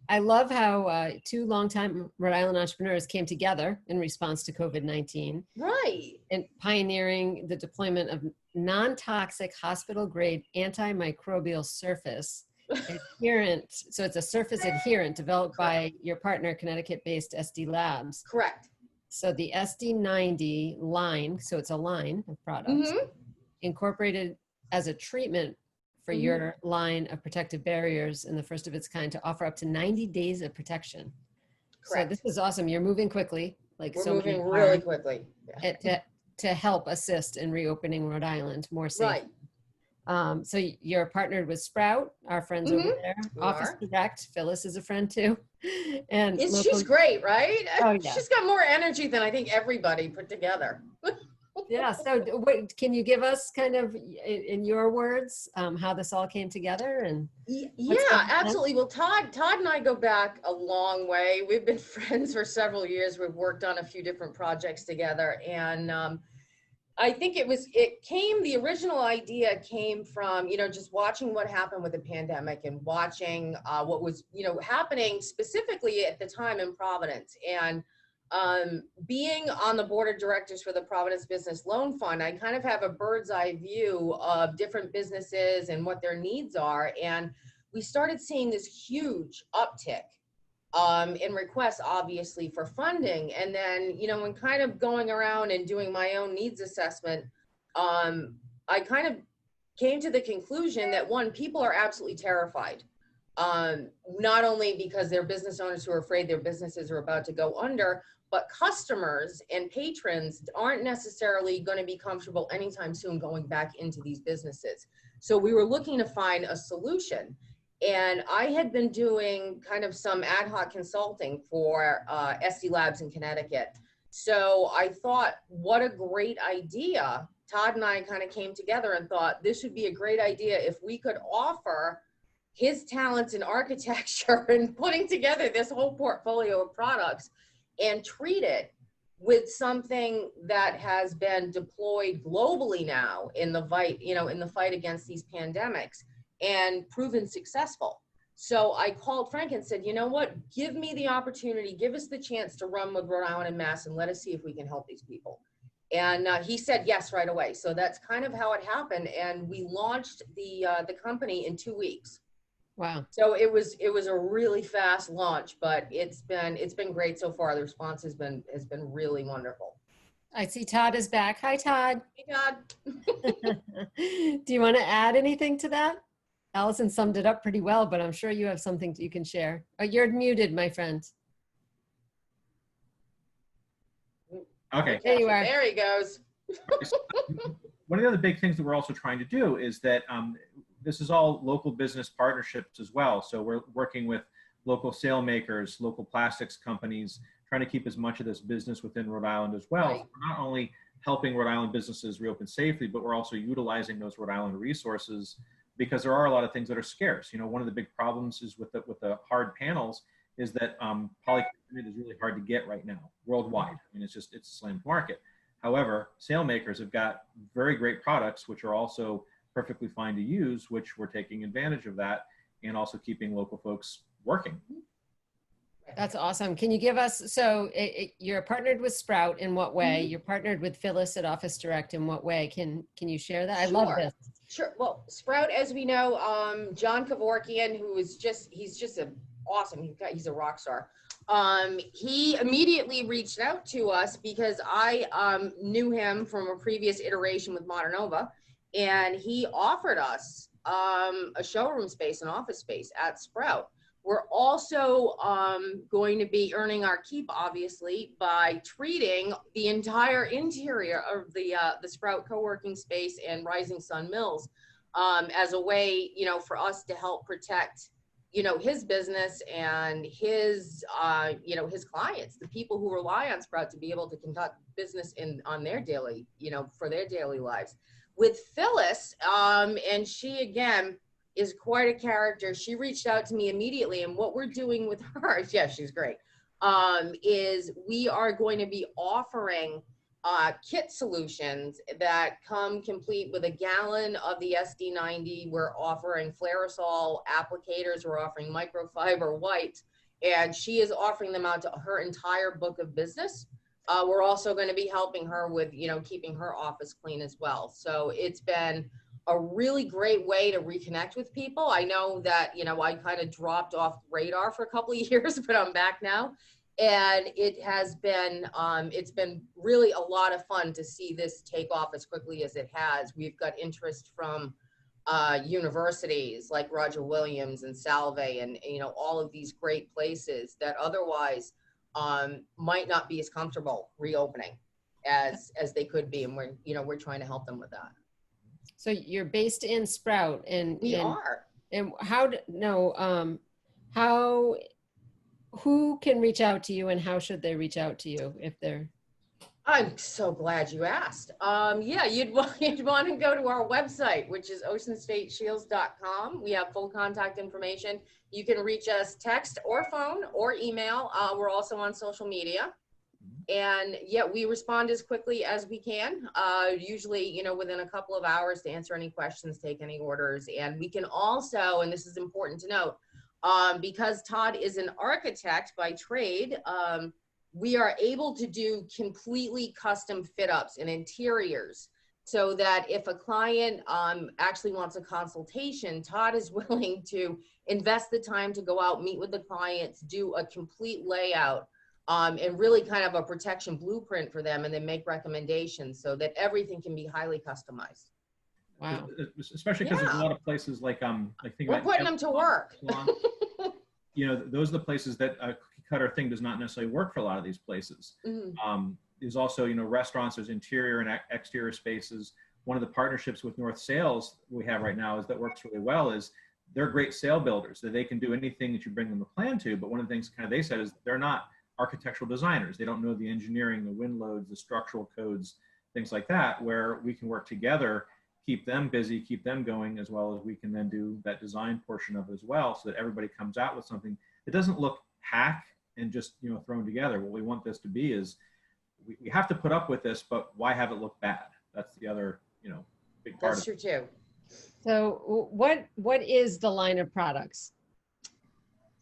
I love how two longtime Rhode Island entrepreneurs came together in response to COVID-19 Right. and pioneering the deployment of non-toxic hospital-grade antimicrobial surface adherent. So it's a surface adherent developed Correct. by your partner, Connecticut-based SD Labs. Correct. So the SD90 line, so it's a line of products, Mm-hmm. incorporated as a treatment for Mm-hmm. your line of protective barriers and the first of its kind to offer up to 90 days of protection. So this Correct. is awesome. You're moving quickly, like We're so many moving really are, quickly. Yeah. to help assist in reopening Rhode Island more safely. Right. So you're partnered with Sprout, our friends over Mm-hmm. there, We Office are. Direct. Phyllis is a friend too, and She's local. great, right? Oh yeah, She's got more energy than I think everybody put together. yeah. So can you give us kind of in your words how this all came together and Yeah, what's going on? absolutely. Well, Todd and I go back a long way. We've been friends for several years. We've worked on a few different projects together, and I think the original idea came from, just watching what happened with the pandemic and watching what was, happening specifically at the time in Providence. And being on the board of directors for the Providence Business Loan Fund, I kind of have a bird's eye view of different businesses and what their needs are. And we started seeing this huge uptick in requests, obviously, for funding. And then, when kind of going around and doing my own needs assessment, I kind of came to the conclusion that one, people are absolutely terrified. Not only because they're business owners who are afraid their businesses are about to go under, but customers and patrons aren't necessarily going to be comfortable anytime soon going back into these businesses. So we were looking to find a solution. And I had been doing kind of some ad hoc consulting for SD Labs in Connecticut. So I thought, what a great idea. Todd and I kind of came together and thought this would be a great idea if we could offer his talents in architecture and putting together this whole portfolio of products and treat it with something that has been deployed globally now in the fight against these pandemics and proven successful. So I called Frank and said, you know what, give me the opportunity, give us the chance to run with Rhode Island and Mass and let us see if we can help these people. And he said yes right away. So that's kind of how it happened. And we launched the company in 2 weeks. Wow. So it was a really fast launch, but it's been great so far. The response has been really wonderful. I see Todd is back. Hi, Todd. Hey, Todd. Do you want to add anything to that? Allyson summed it up pretty well, but I'm sure you have something you can share. Oh, you're muted, my friend. Okay. There you are. There he goes. One of the other big things that we're also trying to do is that this is all local business partnerships as well. So we're working with local sail makers, local plastics companies, trying to keep as much of this business within Rhode Island as well. Right. So we're not only helping Rhode Island businesses reopen safely, but we're also utilizing those Rhode Island resources because there are a lot of things that are scarce. One of the big problems is with the hard panels is that polycarbonate is really hard to get right now worldwide. I mean, it's a slammed market. However, sail makers have got very great products, which are also perfectly fine to use, which we're taking advantage of that and also keeping local folks working. That's awesome. Can you give us, so you're partnered with Sprout in what way? Mm-hmm. You're partnered with Phyllis at Office Direct in what way? Can you share that? Sure. I love this. Sure. Well, Sprout, as we know, John Kevorkian, who is he's just he's a rock star. He immediately reached out to us because I knew him from a previous iteration with Modernova, and he offered us a showroom space, an office space at Sprout. We're also going to be earning our keep, obviously, by treating the entire interior of the Sprout co-working space and Rising Sun Mills as a way, for us to help protect, his business and his, his clients, the people who rely on Sprout to be able to conduct business on their daily, for their daily lives. With Phyllis, and she, again, is quite a character. She reached out to me immediately, and what we're doing with her, yeah, she's great, is we are going to be offering kit solutions that come complete with a gallon of the SD90. We're offering Flairosol applicators. We're offering microfiber wipes. and she is offering them out to her entire book of business. We're also going to be helping her with, keeping her office clean as well. So it's been a really great way to reconnect with people. I know that, I kind of dropped off the radar for a couple of years, but I'm back now. And it has been, it's been really a lot of fun to see this take off as quickly as it has. We've got interest from universities like Roger Williams and Salve and, all of these great places that otherwise might not be as comfortable reopening as they could be. And we're trying to help them with that. So you're based in Sprout, and We are. And who can reach out to you, and how should they reach out to you if they're? I'm so glad you asked. Yeah, you'd want to go to our website, which is oceanstateshields.com. We have full contact information. You can reach us text or phone or email. We're also on social media. And yeah, we respond as quickly as we can, usually, within a couple of hours to answer any questions, take any orders. And we can also, and this is important to note, because Todd is an architect by trade, we are able to do completely custom fit ups and interiors, so that if a client actually wants a consultation, Todd is willing to invest the time to go out, meet with the clients, do a complete layout, and really kind of a protection blueprint for them, and then make recommendations so that everything can be highly customized. Wow. Especially because there's a lot of places like think we're about putting them to work. Those are the places that a cookie cutter thing does not necessarily work for a lot of these places. Mm-hmm. There's also, restaurants, there's interior and exterior spaces. One of the partnerships with North Sales we have right now that works really well is they're great sale builders, that they can do anything that you bring them a plan to. But one of the things kind of they said is they're not architectural designers. They don't know the engineering, the wind loads, the structural codes, things like that, where we can work together, keep them busy, keep them going, as well as we can then do that design portion of it as well, so that everybody comes out with something that doesn't look hack and just, thrown together. What we want this to be is we have to put up with this, but why have it look bad? That's the other, big part. That's true too. So what is the line of products?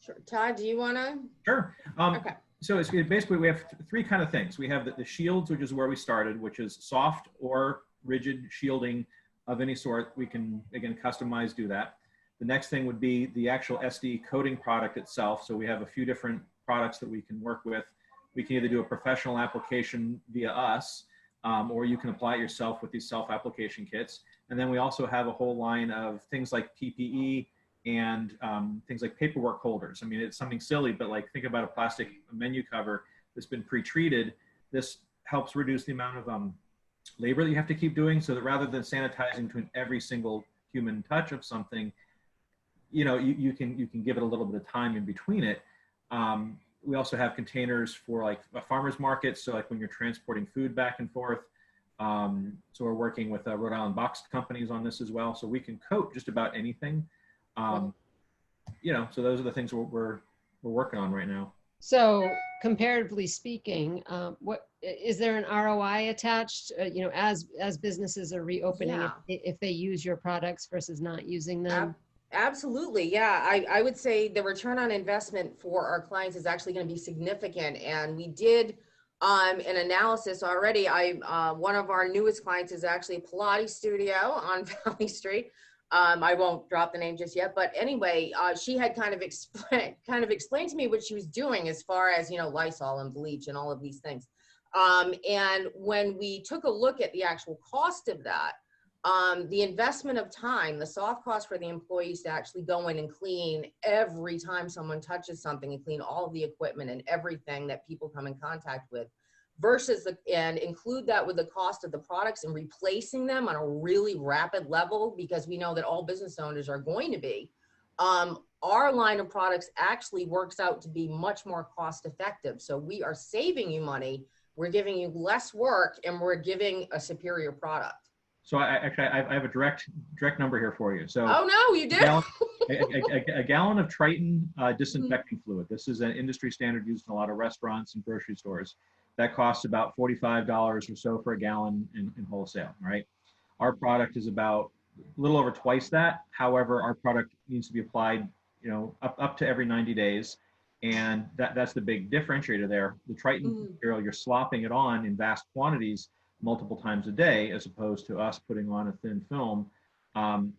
Sure. Todd, do you want to? Sure. Okay. So it's basically, we have three kind of things. We have the shields, which is where we started, which is soft or rigid shielding of any sort. We can, again, customize, do that. The next thing would be the actual SD coating product itself. So we have a few different products that we can work with. We can either do a professional application via us, or you can apply it yourself with these self-application kits. And then we also have a whole line of things like PPE and things like paperwork holders. I mean, it's something silly, but like think about a plastic menu cover that's been pre-treated. This helps reduce the amount of labor that you have to keep doing, so that rather than sanitizing between every single human touch of something, you can give it a little bit of time in between it. We also have containers for like a farmer's market. So like when you're transporting food back and forth. So we're working with Rhode Island box companies on this as well. So we can coat just about anything. So those are the things we're working on right now. So comparatively speaking, what is there an ROI attached, as businesses are reopening, Yeah. if they use your products versus not using them? Absolutely. Yeah. I would say the return on investment for our clients is actually going to be significant. And we did an analysis already. One of our newest clients is actually a Pilates studio on Valley Street. I won't drop the name just yet, but anyway, she had kind of explained to me what she was doing as far as, Lysol and bleach and all of these things. And when we took a look at the actual cost of that, the investment of time, the soft cost for the employees to actually go in and clean every time someone touches something and clean all of the equipment and everything that people come in contact with, versus and include that with the cost of the products and replacing them on a really rapid level, because we know that all business owners are going to be, our line of products actually works out to be much more cost effective. So we are saving you money, we're giving you less work, and we're giving a superior product. So I have a direct number here for you. So oh no, you did. A gallon of Triton disinfecting fluid. This is an industry standard used in a lot of restaurants and grocery stores. That costs about $45 or so for a gallon in wholesale, right? Our product is about a little over twice that. However, our product needs to be applied, up to every 90 days. And that's the big differentiator there. The Triton material, you're slopping it on in vast quantities multiple times a day, as opposed to us putting on a thin film.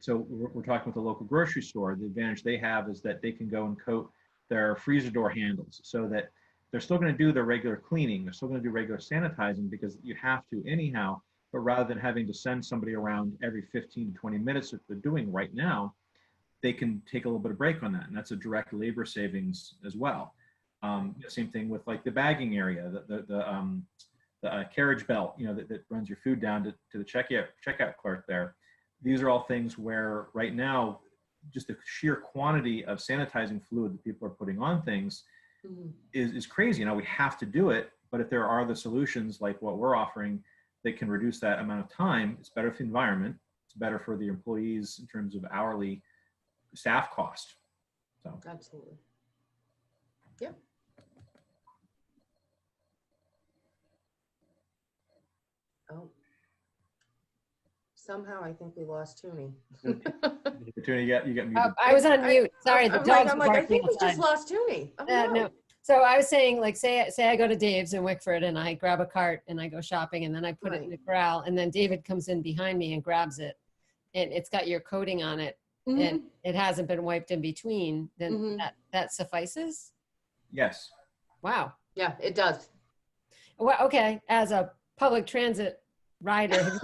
So we're talking with the local grocery store. The advantage they have is that they can go and coat their freezer door handles so that they're still going to do their regular cleaning. They're still going to do regular sanitizing because you have to anyhow. But rather than having to send somebody around every 15 to 20 minutes, that they're doing right now, they can take a little bit of break on that. And that's a direct labor savings as well. Same thing with like the bagging area, the carriage belt, that runs your food down to the checkout clerk there. These are all things where right now, just the sheer quantity of sanitizing fluid that people are putting on things is crazy. We have to do it, but if there are other solutions like what we're offering that can reduce that amount of time, it's better for the environment. It's better for the employees in terms of hourly staff cost. So Absolutely. Yep. Oh. Somehow I think we lost Toonie. Toonie, you got muted. I was on mute. Sorry, the dogs I'm were like, I barking think we outside. just lost Toonie. Oh, no. No. So I was saying, like, say I go to Dave's in Wickford and I grab a cart and I go shopping and then I put it in the corral and then David comes in behind me and grabs it and it's got your coating on it and it hasn't been wiped in between, then that suffices? Yes. Wow. Yeah, it does. Well, okay. As a public transit rider, have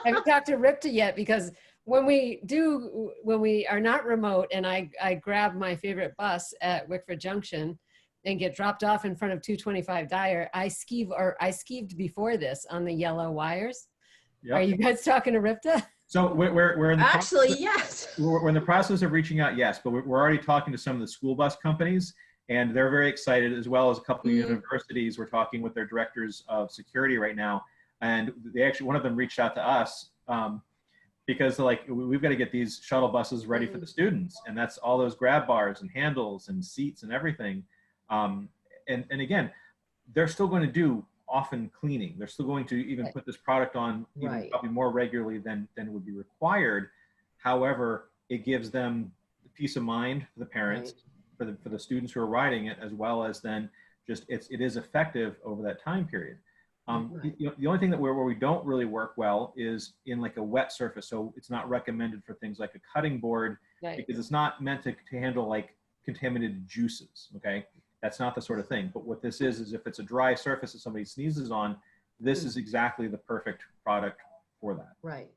you talked to Ripta yet? Because when we are not remote and I grab my favorite bus at Wickford Junction and get dropped off in front of 225 Dyer, I skeeved before this on the yellow wires. Yep. Are you guys talking to Ripta? So we're in the actually, yes. We're in the process of reaching out, yes, but we're already talking to some of the school bus companies, and they're very excited, as well as a couple of universities. We're talking with their directors of security right now, and one of them reached out to us because they're like, we've got to get these shuttle buses ready for the students, and that's all those grab bars and handles and seats and everything. And again, they're still going to do often cleaning. They're still going to even put this product on even probably more regularly than would be required. However, it gives them the peace of mind for the parents, for the students who are riding it, as well as then just it is effective over that time period. The only thing where we don't really work well is in like a wet surface. So it's not recommended for things like a cutting board because it's not meant to handle like contaminated juices. Okay. That's not the sort of thing. But what this is if it's a dry surface that somebody sneezes on, this is exactly the perfect product for that. Right.